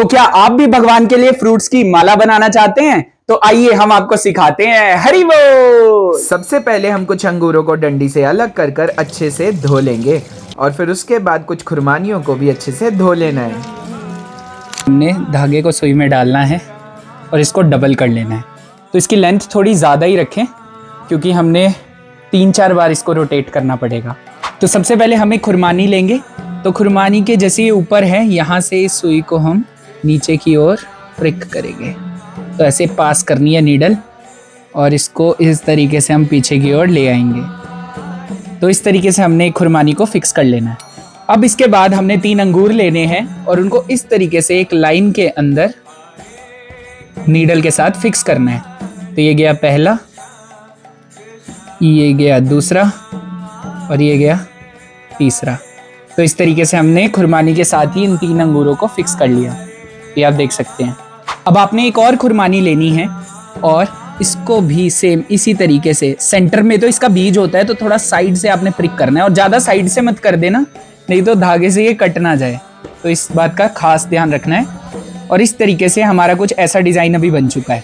तो क्या आप भी भगवान के लिए फ्रूट्स की माला बनाना चाहते हैं? तो आइए हम आपको सिखाते हैं। हरि बोल। सबसे पहले हम कुछ अंगूरों को डंडी से अलग कर कर अच्छे से धो लेंगे और फिर उसके बाद कुछ खुरमानियों को भी अच्छे से धो लेना है। हमने धागे को सुई में डालना है और इसको डबल कर लेना है। तो इसकी लेंथ थोड़ी ज़्यादा ही रखें क्योंकि हमने 3-4 बार इसको रोटेट करना पड़ेगा। तो सबसे पहले हम एक खुरमानी लेंगे। तो खुरमानी के जैसे ये ऊपर है, यहाँ से इस सुई को हम नीचे की ओर प्रिक करेंगे। तो ऐसे पास करनी है नीडल और इसको इस तरीके से हम पीछे की ओर ले आएंगे। तो इस तरीके से हमने एक खुरमानी को फिक्स कर लेना है। अब इसके बाद हमने 3 अंगूर लेने हैं और उनको इस तरीके से एक लाइन के अंदर नीडल के साथ फिक्स करना है। तो ये गया पहला, ये गया दूसरा और ये गया तीसरा। तो इस तरीके से हमने खुरमानी के साथ ही इन 3 अंगूरों को फिक्स कर लिया। ये आप देख सकते हैं। अब आपने एक और खुरमानी लेनी है और इसको भी सेम इसी तरीके से सेंटर में तो इसका बीज होता है, तो थोड़ा साइड से आपने प्रिक करना है और ज़्यादा साइड से मत कर देना, नहीं तो धागे से ये कट ना जाए। तो इस बात का खास ध्यान रखना है। और इस तरीके से हमारा कुछ ऐसा डिज़ाइन अभी बन चुका है।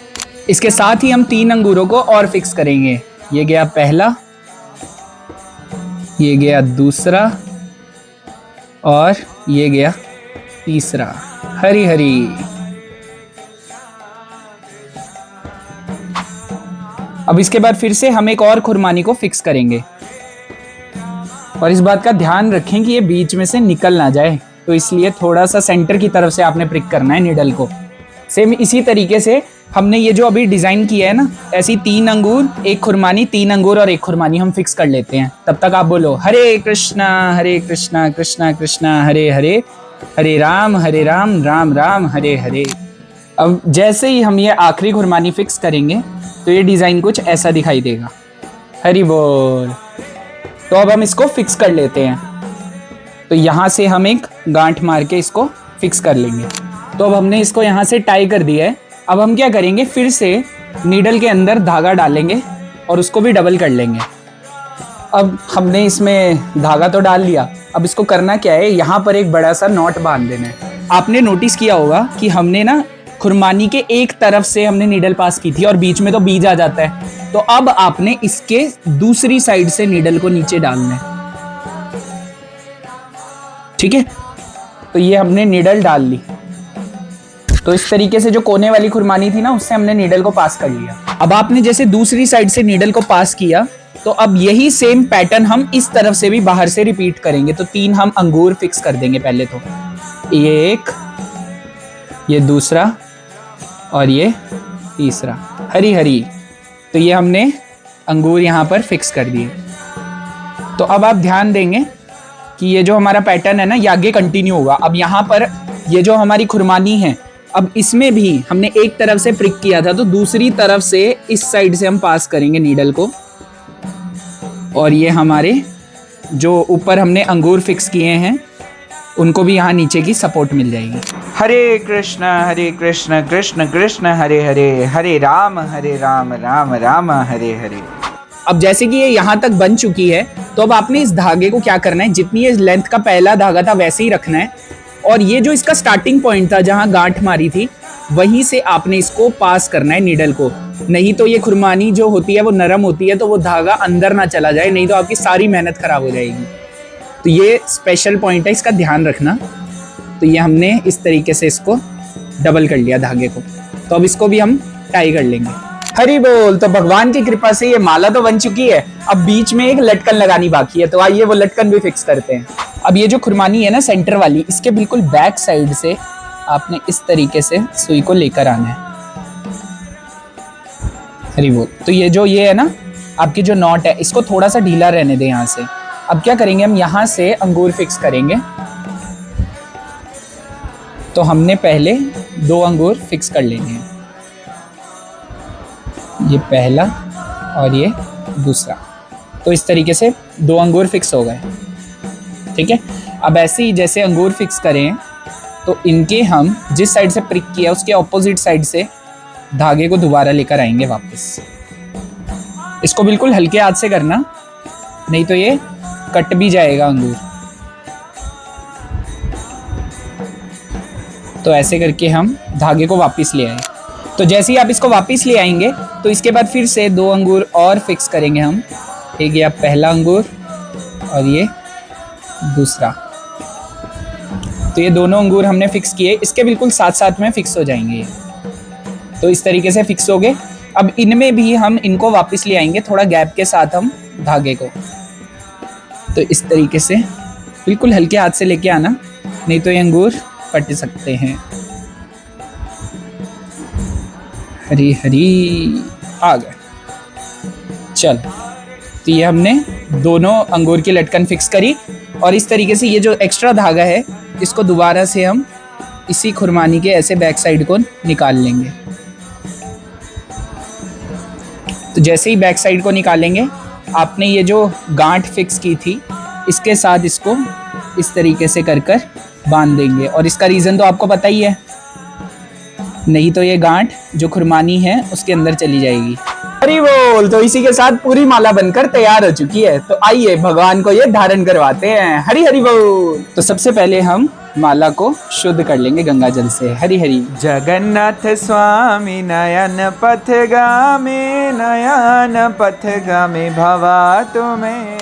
इसके साथ ही हम 3 अंगूरों को और फिक्स करेंगे। ये गया पहला, ये गया दूसरा और ये गया तीसरा। हरी हरी। अब इसके बाद फिर से हम एक और खुरमानी को फिक्स करेंगे और इस बात का ध्यान रखें कि ये बीच में से निकल ना जाए, तो इसलिए थोड़ा सा सेंटर की तरफ से आपने प्रिक करना है नीडल को। सेम इसी तरीके से हमने ये जो अभी डिज़ाइन किया है ना, ऐसी 3 अंगूर, एक खुरमानी, 3 अंगूर और एक खुरमानी हम फिक्स कर लेते हैं। तब तक आप बोलो हरे कृष्णा कृष्णा कृष्णा हरे हरे, हरे राम राम राम हरे हरे। अब जैसे ही हम ये आखिरी खुरमानी फिक्स करेंगे तो ये डिज़ाइन कुछ ऐसा दिखाई देगा। हरि बोल। तो अब हम इसको फिक्स कर लेते हैं। तो यहाँ से हम एक गांठ मार के इसको फिक्स कर लेंगे। तो अब हमने इसको यहाँ से टाई कर दिया है। अब हम क्या करेंगे, फिर से नीडल के अंदर धागा डालेंगे और उसको भी डबल कर लेंगे। अब हमने इसमें धागा तो डाल लिया, अब इसको करना क्या है, यहाँ पर एक बड़ा सा नॉट बांध देना है। आपने नोटिस किया होगा कि हमने ना खुरमानी के एक तरफ से हमने नीडल पास की थी और बीच में तो बीज आ जाता है। तो अब आपने इसके दूसरी साइड से नीडल को नीचे डालना है। ठीक है, तो ये हमने नीडल डाल ली। तो इस तरीके से जो कोने वाली खुरमानी थी ना, उससे हमने नीडल को पास कर लिया। अब आपने जैसे दूसरी साइड से नीडल को पास किया, तो अब यही सेम पैटर्न हम इस तरफ से भी बाहर से रिपीट करेंगे। तो 3 हम अंगूर फिक्स कर देंगे पहले। तो ये एक, ये दूसरा और ये तीसरा। हरी हरी। तो ये हमने अंगूर यहाँ पर फिक्स कर दिए। तो अब आप ध्यान देंगे कि ये जो हमारा पैटर्न है ना, ये आगे कंटिन्यू होगा। अब यहाँ पर ये जो हमारी खुरमानी है, अब इसमें भी हमने एक तरफ से प्रिक किया था, तो दूसरी तरफ से इस साइड से हम पास करेंगे नीडल को और ये हमारे जो ऊपर हमने अंगूर फिक्स किए हैं उनको भी यहाँ नीचे की सपोर्ट मिल जाएगी। हरे कृष्ण कृष्ण कृष्ण हरे हरे, हरे राम राम राम हरे हरे। अब जैसे कि ये यहाँ तक बन चुकी है, तो अब आपने इस धागे को क्या करना है, जितनी ये लेंथ का पहला धागा था वैसे ही रखना है और ये जो इसका स्टार्टिंग पॉइंट था जहाँ गांठ मारी थी, वहीं से आपने इसको पास करना है नीडल को। नहीं तो ये खुरमानी जो होती है वो नरम होती है, तो वो धागा अंदर ना चला जाए, नहीं तो आपकी सारी मेहनत खराब हो जाएगी। तो ये स्पेशल पॉइंट है, इसका ध्यान रखना। तो ये हमने इस तरीके से इसको डबल कर लिया धागे को। तो अब इसको भी हम टाई कर लेंगे। हरि बोल। तो भगवान की कृपा से ये माला तो बन चुकी है। अब बीच में एक लटकन लगानी बाकी है, तो आइए वो लटकन भी फिक्स करते हैं। अब ये जो खुरमानी है ना सेंटर वाली, इसके बिल्कुल बैक साइड से आपने इस तरीके से सुई को लेकर आना है। हरि बोल। तो ये है ना आपकी जो नॉट है, इसको थोड़ा सा ढीला रहने दें यहाँ से। अब क्या करेंगे, हम यहाँ से अंगूर फिक्स करेंगे। तो हमने पहले 2 अंगूर फिक्स कर लेने हैं, ये पहला और ये दूसरा। तो इस तरीके से 2 अंगूर फिक्स हो गए। ठीक है, अब ऐसे ही जैसे अंगूर फिक्स करें, तो इनके हम जिस साइड से प्रिक किया उसके ऑपोजिट साइड से धागे को दोबारा लेकर आएंगे वापस। इसको बिल्कुल हल्के हाथ से करना, नहीं तो ये कट भी जाएगा अंगूर। तो ऐसे करके हम धागे को वापस ले आए। तो जैसे ही आप इसको वापस ले आएंगे तो इसके बाद फिर से 2 अंगूर और फिक्स करेंगे हम। एक ये पहला अंगूर और ये दूसरा। तो ये दोनों अंगूर हमने फिक्स किए, इसके बिल्कुल साथ साथ में फिक्स हो जाएंगे ये। तो इस तरीके से फिक्स हो गए। अब इनमें भी हम इनको वापस ले आएंगे, थोड़ा गैप के साथ हम धागे को। तो इस तरीके से बिल्कुल हल्के हाथ से लेके आना, नहीं तो ये अंगूर फट सकते हैं। हरी हरी आ गए। चल, तो ये हमने दोनों अंगूर की लटकन फिक्स करी और इस तरीके से ये जो एक्स्ट्रा धागा है इसको दोबारा से हम इसी खुरमानी के ऐसे बैक साइड को निकाल लेंगे। तो जैसे ही बैक साइड को निकालेंगे, आपने ये जो गांठ फिक्स की थी इसके साथ इसको इस तरीके से कर कर बांध देंगे। और इसका रीज़न तो आपको पता ही है, नहीं तो ये गांठ जो खुरमानी है उसके अंदर चली जाएगी। हरी बोल। तो इसी के साथ पूरी माला बनकर तैयार हो चुकी है। तो आइए भगवान को ये धारण करवाते हैं। हरी हरी बोल। तो सबसे पहले हम माला को शुद्ध कर लेंगे गंगा जल से। हरी हरी। जगन्नाथ स्वामी नयन पथगामी भवा तुम्हें।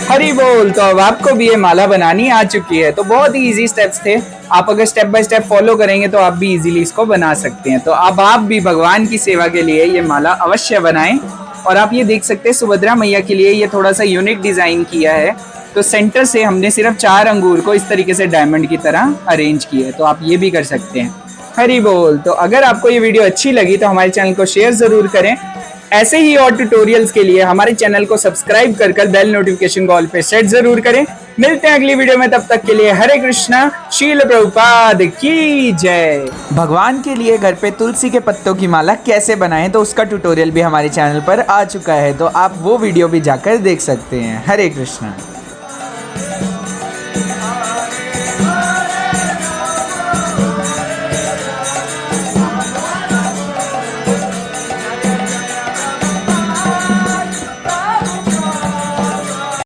हरी बोल। तो अब आपको भी ये माला बनानी आ चुकी है। तो बहुत ही इजी स्टेप्स थे, आप अगर स्टेप बाय स्टेप फॉलो करेंगे तो आप भी इजीली इसको बना सकते हैं। तो अब आप भी भगवान की सेवा के लिए ये माला अवश्य बनाएं। और आप ये देख सकते हैं सुभद्रा मैया के लिए ये थोड़ा सा यूनिक डिजाइन किया है। तो सेंटर से हमने सिर्फ 4 अंगूर को इस तरीके से डायमंड की तरह अरेंज किया है। तो आप ये भी कर सकते हैं। हरी बोल। तो अगर आपको ये वीडियो अच्छी लगी तो हमारे चैनल को शेयर जरूर करें। ऐसे ही और ट्यूटोरियल्स के लिए हमारे चैनल को सब्सक्राइब कर बेल नोटिफिकेशन कॉल पे सेट जरूर करें। मिलते हैं अगली वीडियो में, तब तक के लिए हरे कृष्णा। शील प्रभुपाद की जय। भगवान के लिए घर पे तुलसी के पत्तों की माला कैसे बनाएं तो उसका ट्यूटोरियल भी हमारे चैनल पर आ चुका है, तो आप वो वीडियो भी जाकर देख सकते हैं। हरे कृष्णा।